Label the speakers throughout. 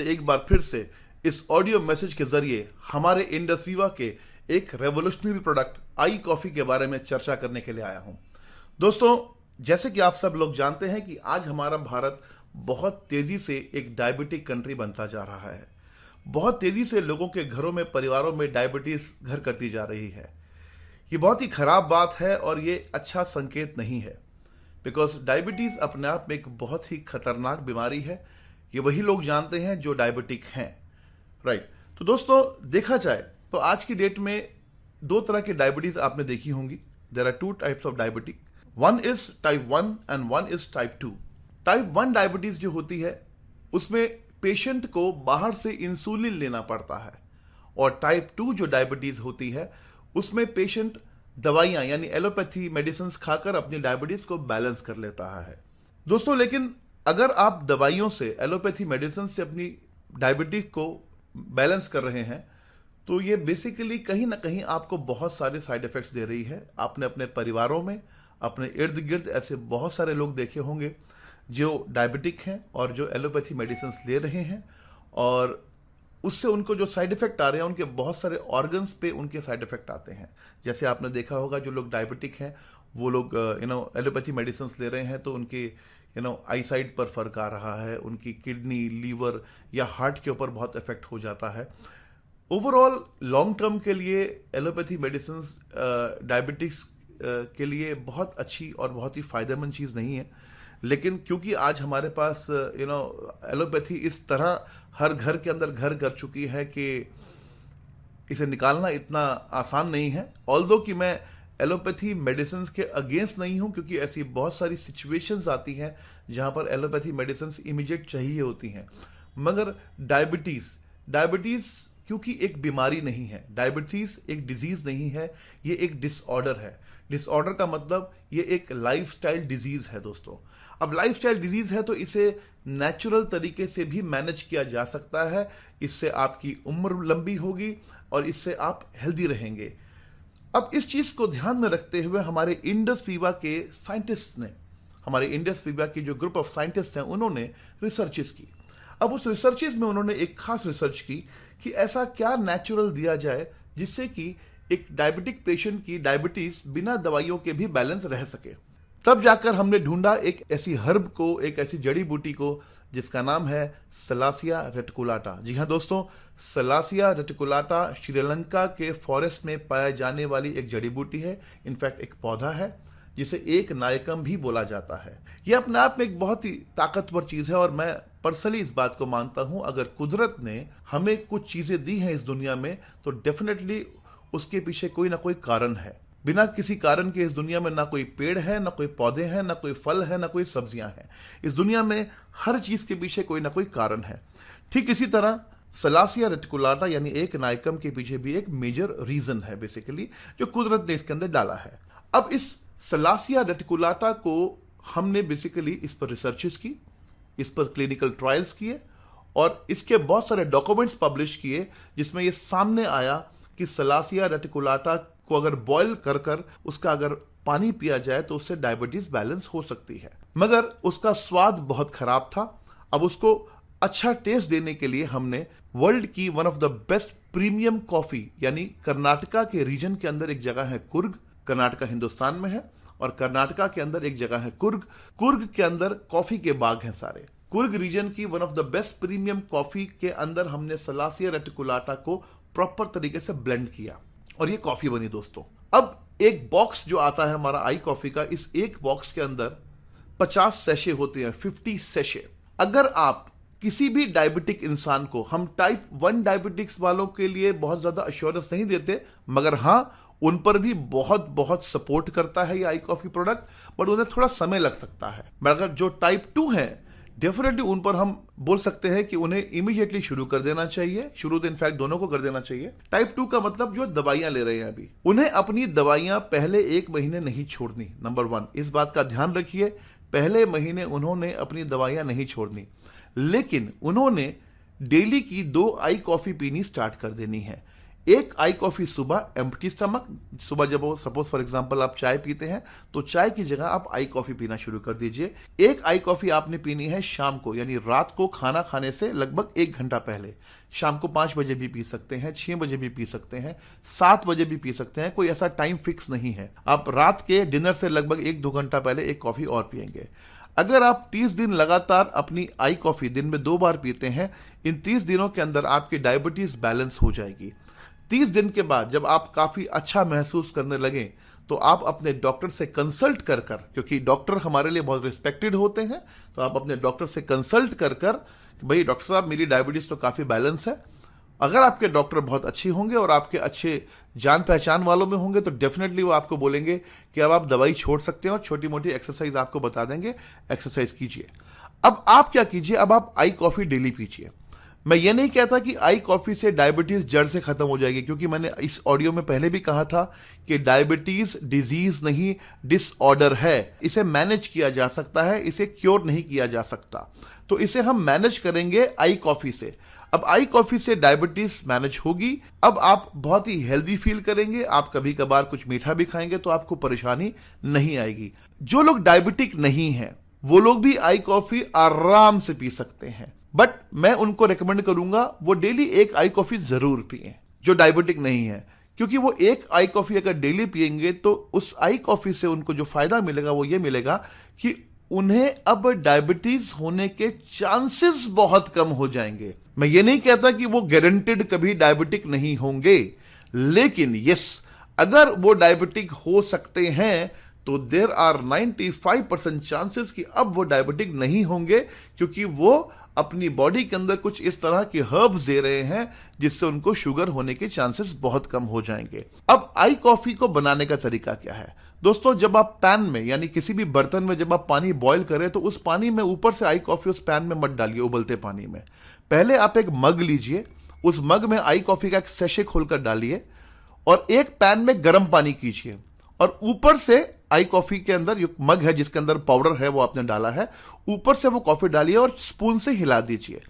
Speaker 1: एक बार फिर से इस ऑडियो मैसेज के जरिए हमारे इंडस्वीवा के एक रेवोल्यूशनरी प्रोडक्ट आई कॉफी के बारे में चर्चा करने के लिए आया हूं। दोस्तों, जैसे कि आप सब लोग जानते हैं कि आज हमारा भारत बहुत तेजी से एक डायबिटिक कंट्री बनता जा रहा है। बहुत तेजी से लोगों के घरों में, परिवारों में डायबिटीज घर करती जा रही है। ये बहुत ही खराब बात है और ये अच्छा संकेत नहीं है, बिकॉज डायबिटीज अपने आप में एक बहुत ही खतरनाक बीमारी है। ये वही लोग जानते हैं जो डायबिटिक हैं, राइट। तो दोस्तों, देखा जाए तो आज की डेट में दो तरह की डायबिटीज आपने देखी होंगी। There are two types of diabetic, one is type 1 and one is type 2। Type 1 diabetes जो होती है उसमें पेशेंट को बाहर से इंसुलिन लेना पड़ता है, और टाइप 2 जो डायबिटीज होती है उसमें पेशेंट दवाइयां यानी एलोपैथी मेडिसिन खाकर अपनी डायबिटीज को बैलेंस कर लेता है। दोस्तों, लेकिन अगर आप दवाइयों से, एलोपैथी मेडिसिन से अपनी डायबिटीज को बैलेंस कर रहे हैं तो ये बेसिकली कहीं ना कहीं आपको बहुत सारे साइड इफेक्ट्स दे रही है। आपने अपने परिवारों में, अपने इर्द गिर्द ऐसे बहुत सारे लोग देखे होंगे जो डायबिटिक हैं और जो एलोपैथी मेडिसिन ले रहे हैं, और उससे उनको जो साइड इफेक्ट आ रहे हैं उनके बहुत सारे ऑर्गन्स पे उनके साइड इफेक्ट आते हैं। जैसे आपने देखा होगा, जो लोग डायबिटिक हैं वो लोग एलोपैथी मेडिसिन ले रहे हैं तो उनके आई साइड पर फर्क आ रहा है, उनकी किडनी, लीवर या हार्ट के ऊपर बहुत इफेक्ट हो जाता है। ओवरऑल लॉन्ग टर्म के लिए एलोपैथी मेडिसिन डायबिटिक्स के लिए बहुत अच्छी और बहुत ही फायदेमंद चीज़ नहीं है। लेकिन क्योंकि आज हमारे पास एलोपैथी इस तरह हर घर के अंदर घर कर चुकी है कि इसे निकालना इतना आसान नहीं है। ऑल्दो कि मैं एलोपैथी मेडिसिन के अगेंस्ट नहीं हूं, क्योंकि ऐसी बहुत सारी सिचुएशंस आती हैं जहां पर एलोपैथी मेडिसिन इमीडिएट चाहिए होती हैं, मगर डायबिटीज क्योंकि एक बीमारी नहीं है, डायबिटीज एक डिजीज नहीं है, ये एक डिसऑर्डर है। डिसऑर्डर का मतलब ये एक लाइफस्टाइल डिजीज है। दोस्तों, अब लाइफस्टाइल डिजीज है तो इसे नेचुरल तरीके से भी मैनेज किया जा सकता है। इससे आपकी उम्र लंबी होगी और इससे आप हेल्दी रहेंगे। अब इस चीज को ध्यान में रखते हुए हमारे इंडस्वीवा के साइंटिस्ट ने, हमारे इंडस्वीवा की जो ग्रुप ऑफ साइंटिस्ट हैं, उन्होंने रिसर्चेस की। अब उस रिसर्चेस में उन्होंने एक खास रिसर्च की कि ऐसा क्या नेचुरल दिया जाए जिससे कि एक डायबिटिक पेशेंट की डायबिटीज बिना दवाइयों के भी बैलेंस रह सके। तब जाकर हमने ढूंढा एक ऐसी हर्ब को, एक ऐसी जड़ी बूटी को जिसका नाम है सलासिया रेटिकुलाटा। जी हाँ दोस्तों, सलासिया रेटिकुलाटा श्रीलंका के फॉरेस्ट में पाए जाने वाली एक जड़ी बूटी है। इनफैक्ट एक पौधा है जिसे एक नायकम भी बोला जाता है। यह अपने आप में एक बहुत ही ताकतवर चीज है, और मैं पर्सनली इस बात को मानता हूं, अगर कुदरत ने हमें कुछ चीजें दी हैं इस दुनिया में तो डेफिनेटली उसके पीछे कोई ना कोई कारण है। बिना किसी कारण के इस दुनिया में ना कोई पेड़ है, ना कोई पौधे हैं, ना कोई फल है, ना कोई सब्जियां हैं। इस दुनिया में हर चीज के पीछे कोई ना कोई कारण है। ठीक इसी तरह सलासिया रेटिकुलाटा यानी एक नायकम के पीछे भी एक मेजर रीजन है बेसिकली, जो कुदरत ने इसके अंदर डाला है। अब इस सलासिया रेटिकुलाटा को हमने बेसिकली इस पर रिसर्चेस की, इस पर क्लिनिकल ट्रायल्स किए और इसके बहुत सारे डॉक्यूमेंट्स पब्लिश किए, जिसमें यह सामने आया कि सलासिया रेटिकुलाटा को अगर बॉयल कर कर उसका अगर पानी पिया जाए तो उससे डायबिटीज बैलेंस हो सकती है। मगर उसका स्वाद बहुत खराब था। अब उसको अच्छा टेस्ट देने के लिए हमने वर्ल्ड की one of the best premium coffee, यानी कर्नाटका के रीजन के अंदर एक जगह है कुर्ग, कर्नाटका हिंदुस्तान में है, और कर्नाटका के अंदर एक जगह है कुर्ग। कुर्ग के अंदर कॉफी के बाग हैं सारे। कुर्ग रीजन की one of the best premium coffee के अंदर हमने सलासिया रेटिकुलाटा को प्रॉपर तरीके से ब्लेंड किया और ये कॉफी बनी। दोस्तों, अब एक बॉक्स जो आता है हमारा आई कॉफी का, इस एक बॉक्स के अंदर 50 सैशे होते हैं, 50 सैशे। अगर आप किसी भी डायबिटिक इंसान को, हम टाइप 1 डायबिटिक्स वालों के लिए बहुत ज्यादा अश्योरेंस नहीं देते, मगर हां उन पर भी बहुत बहुत सपोर्ट करता है ये आई कॉफी प्रोडक्ट, बट उन्हें थोड़ा समय लग सकता है। मगर जो टाइप 2 है, डेफिनेटली उन पर हम बोल सकते हैं कि उन्हें इमीडिएटली शुरू कर देना चाहिए। शुरू तो इनफैक्ट दोनों को कर देना चाहिए। टाइप 2 का मतलब जो दवाइयां ले रहे हैं अभी, उन्हें अपनी दवाइयां पहले 1 महीने नहीं छोड़नी। नंबर 1, इस बात का ध्यान रखिए, पहले महीने उन्होंने अपनी दवाइयां नहीं छोड़नी, लेकिन उन्होंने डेली की 2 आई कॉफी पीनी स्टार्ट कर देनी है। एक आई कॉफी सुबह एम्प्टी स्टमक, सुबह जब सपोज फॉर एग्जांपल आप चाय पीते हैं तो चाय की जगह आप आई कॉफी पीना शुरू कर दीजिए। एक आई कॉफी आपने पीनी है शाम को, यानी रात को खाना खाने से लगभग 1 घंटा पहले। शाम को 5 बजे भी पी सकते हैं, 6 बजे भी पी सकते हैं, 7 बजे भी पी सकते हैं, कोई ऐसा टाइम फिक्स नहीं है। आप रात के डिनर से लगभग 1-2 घंटा पहले एक कॉफी और पिएंगे। अगर आप 30 दिन लगातार अपनी आई कॉफी दिन में 2 बार पीते हैं, इन 30 दिनों के अंदर आपकी डायबिटीज बैलेंस हो जाएगी। 30 दिन के बाद जब आप काफी अच्छा महसूस करने लगे तो आप अपने डॉक्टर से कंसल्ट कर कर, क्योंकि डॉक्टर हमारे लिए बहुत रिस्पेक्टेड होते हैं, तो आप अपने डॉक्टर से कंसल्ट कर कर भाई डॉक्टर साहब मेरी डायबिटीज तो काफी बैलेंस है। अगर आपके डॉक्टर बहुत अच्छे होंगे और आपके अच्छे जान पहचान वालों में होंगे तो डेफिनेटली वो आपको बोलेंगे कि अब आप दवाई छोड़ सकते हैं और छोटी मोटी एक्सरसाइज आपको बता देंगे, एक्सरसाइज कीजिए। अब आप क्या कीजिए, अब आप आई कॉफी डेली पीजिए। मैं ये नहीं कहता कि आई कॉफी से डायबिटीज जड़ से खत्म हो जाएगी, क्योंकि मैंने इस ऑडियो में पहले भी कहा था कि डायबिटीज डिजीज नहीं, डिसऑर्डर है। इसे मैनेज किया जा सकता है, इसे क्योर नहीं किया जा सकता। तो इसे हम मैनेज करेंगे आई कॉफी से। अब आई कॉफी से डायबिटीज मैनेज होगी। अब आप बहुत ही हेल्दी फील करेंगे। आप कभी कभार कुछ मीठा भी खाएंगे तो आपको परेशानी नहीं आएगी। जो लोग डायबिटिक नहीं हैं वो लोग भी आई कॉफी आराम से पी सकते हैं, बट मैं उनको रेकमेंड करूंगा वो डेली एक आई कॉफी जरूर पिएं, जो डायबिटिक नहीं है। क्योंकि वो एक आई कॉफी अगर डेली पिएंगे तो उस आई कॉफी से उनको जो फायदा मिलेगा वो ये मिलेगा कि उन्हें अब डायबिटीज होने के चांसेस बहुत कम हो जाएंगे। मैं ये नहीं कहता कि वो गारंटेड कभी डायबिटिक नहीं होंगे, लेकिन यस, अगर वो डायबिटिक हो सकते हैं तो देयर आर 95% चांसेस कि अब वो डायबिटिक नहीं होंगे, क्योंकि वो अपनी बॉडी के अंदर कुछ इस तरह के हर्ब्स दे रहे हैं जिससे उनको शुगर होने के चांसेस बहुत कम हो जाएंगे। अब आई कॉफी को बनाने का तरीका क्या है दोस्तों? जब आप पैन में यानी किसी भी बर्तन में जब आप पानी बॉईल करें तो उस पानी में ऊपर से आई कॉफी उस पैन में मत डालिए, उबलते पानी में। पहले आप एक मग लीजिए, उस मग में आई कॉफी का एक सेशे खोलकर डालिए और एक पैन में गर्म पानी कीजिए और ऊपर से आई कॉफी के अंदर जो मग है जिसके अंदर पाउडर है वो आपने डाला है, ऊपर से वो कॉफी डालिए और स्पून से हिला दीजिए।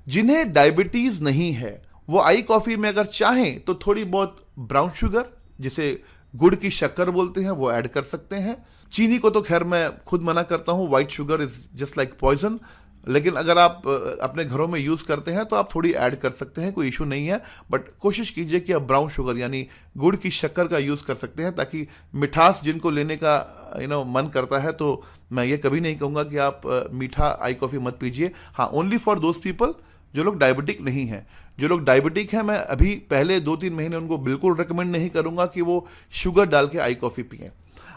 Speaker 1: जिन्हें डायबिटीज नहीं है वो आई कॉफी में अगर चाहें तो थोड़ी बहुत ब्राउन शुगर, जिसे गुड़ की शक्कर बोलते हैं, वो ऐड कर सकते हैं। चीनी को तो खैर मैं खुद मना करता हूं, white sugar is just like poison. लेकिन अगर आप अपने घरों में यूज करते हैं तो आप थोड़ी ऐड कर सकते हैं, कोई इशू नहीं है। बट कोशिश कीजिए कि आप ब्राउन शुगर यानी गुड़ की शक्कर का यूज कर सकते हैं, ताकि मिठास जिनको लेने का मन करता है, तो मैं ये कभी नहीं कहूंगा कि आप मीठा आई कॉफी मत पीजिए। हाँ, ओनली फॉर दोज पीपल जो लोग डायबिटिक नहीं है। जो लोग डायबिटिक हैं, मैं अभी पहले 2-3 महीने उनको बिल्कुल रिकमेंड नहीं करूंगा कि वो शुगर डाल के आई कॉफी पिएं।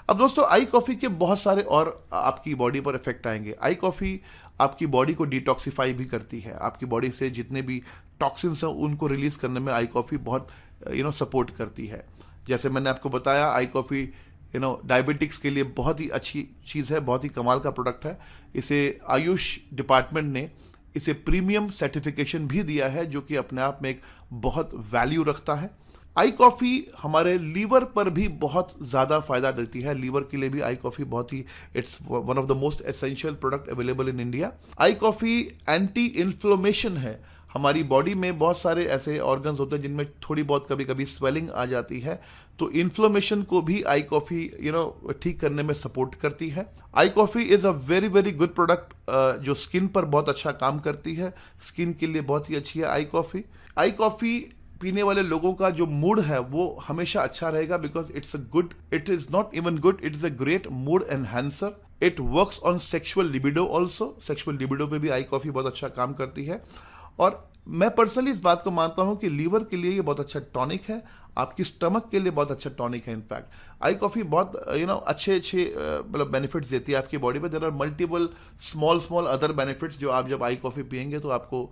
Speaker 1: अब दोस्तों, आई कॉफी के बहुत सारे और आपकी बॉडी पर इफेक्ट आएंगे। आई कॉफी आपकी बॉडी को डिटॉक्सिफाई भी करती है। आपकी बॉडी से जितने भी टॉक्सिन्स हैं उनको रिलीज करने में आई कॉफी बहुत सपोर्ट करती है। जैसे मैंने आपको बताया, आई कॉफी डायबिटिक्स के लिए बहुत ही अच्छी चीज़ है, बहुत ही कमाल का प्रोडक्ट है। इसे आयुष डिपार्टमेंट ने इसे प्रीमियम सर्टिफिकेशन भी दिया है, जो कि अपने आप में एक बहुत वैल्यू रखता है। आई कॉफी हमारे लीवर पर भी बहुत ज़्यादा फायदा देती है। लीवर के लिए भी आई कॉफी बहुत ही, it's one of the most essential product available in India. I coffee anti inflammation है। हमारी बॉडी में बहुत सारे ऐसे ऑर्गन्स होते हैं जिनमें थोड़ी बहुत कभी कभी स्वेलिंग आ जाती है, तो इन्फ्लेमेशन को भी आई कॉफी ठीक करने में सपोर्ट करती है। I coffee is a very very good product जो स्किन पर बहुत अच्छा काम करती है। स्किन के लिए बहुत ही अच्छी है आई कॉफी। आई कॉफी पीने वाले लोगों का जो मूड है वो हमेशा अच्छा रहेगा, because it is not even good, it is a great mood enhancer. It works on sexual libido also. Sexual libido पे भी आई कॉफी बहुत अच्छा काम करती है। और मैं पर्सनली इस बात को मानता हूं कि लीवर के लिए ये बहुत अच्छा टॉनिक है, आपकी स्टमक के लिए बहुत अच्छा टॉनिक है। इनफैक्ट आई कॉफी बहुत अच्छे मतलब बेनिफिट्स देती है आपकी बॉडी पे। There are multiple small other benefits जो आप जब आई कॉफी पियेंगे तो आपको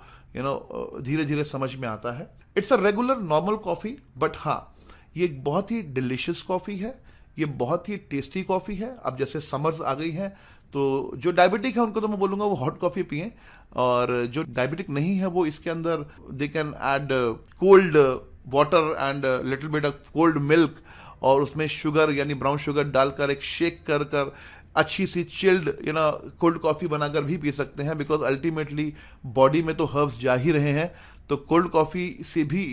Speaker 1: धीरे धीरे समझ में आता है। It's a regular normal coffee, but हाँ, ये एक बहुत ही डिलिशियस कॉफी है, ये बहुत ही टेस्टी कॉफी है। अब जैसे समर्स आ गई हैं तो जो डायबिटिक है उनको तो मैं बोलूंगा वो हॉट कॉफी पिएं, और जो डायबिटिक नहीं है वो इसके अंदर they can add cold water and little bit of cold milk, और उसमें शुगर यानी ब्राउन शुगर डालकर एक शेक कर अच्छी सी चिल्ड कोल्ड कॉफ़ी बनाकर भी पी सकते हैं, बिकॉज अल्टीमेटली बॉडी में तो हर्ब्स जा ही रहे हैं, तो कोल्ड कॉफ़ी से भी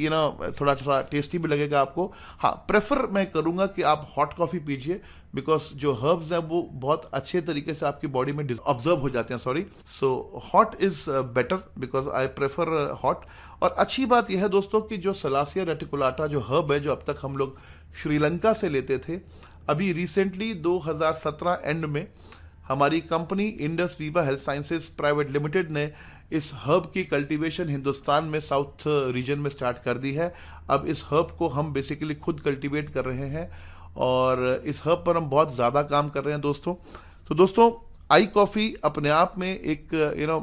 Speaker 1: थोड़ा थोड़ा टेस्टी भी लगेगा आपको। हाँ, प्रेफर मैं करूँगा कि आप हॉट कॉफ़ी पीजिए, बिकॉज जो हर्ब्स हैं वो बहुत अच्छे तरीके से आपकी बॉडी में ऑब्जर्व हो जाते हैं, sorry. So hot is better, because I prefer hot. और अच्छी बात यह है दोस्तों कि जो सलासिया रेटिकुलाटा जो हर्ब है, जो अब तक हम लोग श्रीलंका से लेते थे, अभी रिसेंटली 2017 एंड में हमारी company Indus Viva health sciences private limited ने इस हर्ब की कल्टीवेशन हिंदुस्तान में साउथ रीजन में स्टार्ट कर दी है। अब इस हर्ब को हम बेसिकली खुद कल्टीवेट कर रहे हैं और इस हर्ब पर हम बहुत ज़्यादा काम कर रहे हैं दोस्तों। तो दोस्तों, आई कॉफ़ी अपने आप में एक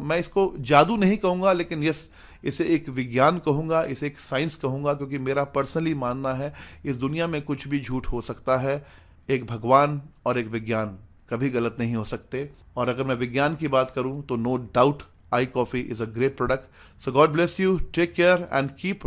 Speaker 1: मैं इसको जादू नहीं कहूँगा, लेकिन यस, इसे एक विज्ञान कहूँगा, इसे एक साइंस कहूँगा, क्योंकि मेरा पर्सनली मानना है इस दुनिया में कुछ भी झूठ हो सकता है, एक भगवान और एक विज्ञान कभी गलत नहीं हो सकते। और अगर मैं विज्ञान की बात करूं तो no doubt I coffee is a great product. So God bless you, take care and keep